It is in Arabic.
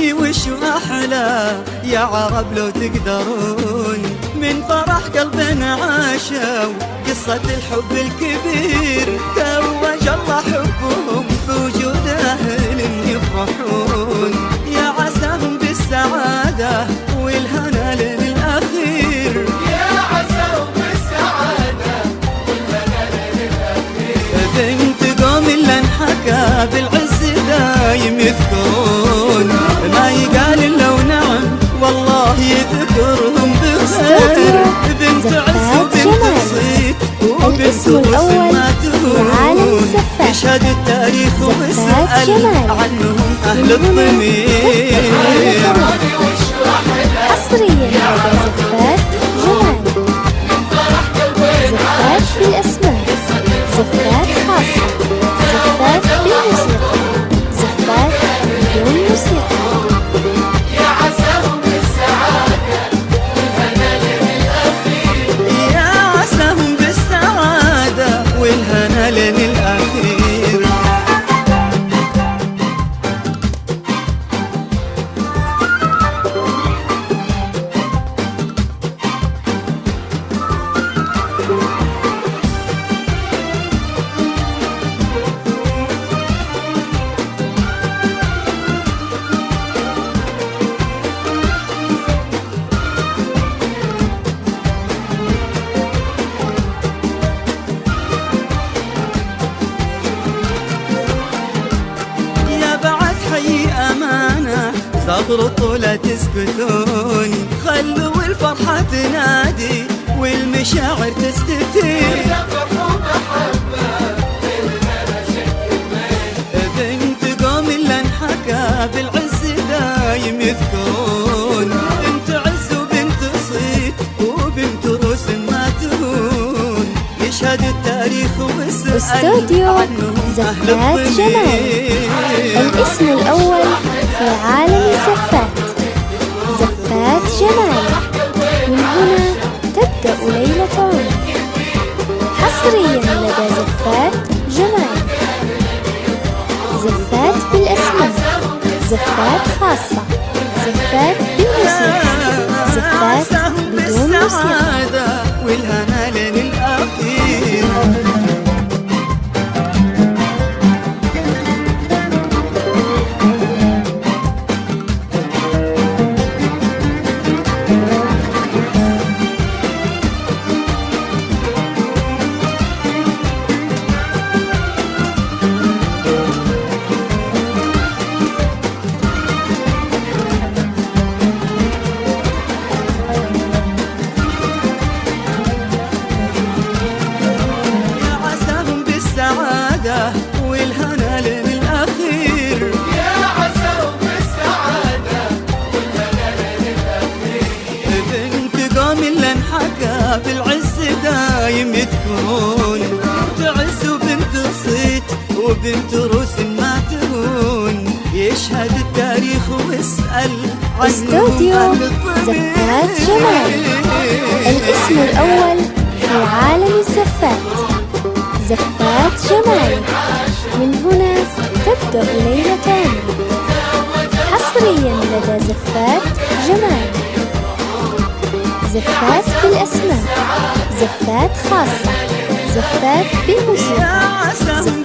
ادري وش احلى يا عرب لو تقدرون، من فرح قلبنا عاشوا قصة الحب الكبير، توج الله حبهم بوجود اهل يفرحون، يا عساهم بالسعادة والهنا للأخير، يا عساهم بالسعادة والهنا للأخير. بنت قوم اللي انحكى بالعز دايم يذكرون، ما يقال الا ونعم والله يذكرهم بخير، بنت عز وبنت صيت وبنت رسم ما تهون، يشهد التاريخ ويسأل عنهم أهل الضمير. حصريا لدى زفات جمال، زفات بالأسماء، زفات خاصة، زفات بالموسيقى، زفات بدون موسيقى. يا عساهم بالسعادة والهنا للأخير، يا عساهم بالسعادة والهنا للأخير. حي أمانة زغرطوا لا تسكتون، خلوا الفرحة تنادي والمشاعر تستثير، بنت قوم اللي انحكى بالعز دايم يذكرون، بنت عز وبنت صيت وبنت رسم ما تهون، يشهد التاريخ ويسأل استوديو زفات جمال، الاسم الأول في عالم الزفات، زفات جمال. من هنا تبدأ ليلة عمر، حصريا لدى زفات جمال، زفات بالأسماء، زفات خاصة، زفات بالموسيقى، زفات بدون موسيقى. والهنا للأخير. والهنا للأخير، يا عساهم بالسعادة والهنا للأخير، بنت قوم اللي انحكى بالعز دايم يذكرون، بنت عز وبنت صيت وبنت رسم ما تهون، يشهد التاريخ ويسأل عنهم استوديو زفات جمال، الاسم الأول في عالم الزفات، زفات جمال. من هنا تبدأ ليلة عمر، حصريا لدى زفات جمال، زفات بالأسماء، زفات خاصة، زفات بالموسيقى، زفات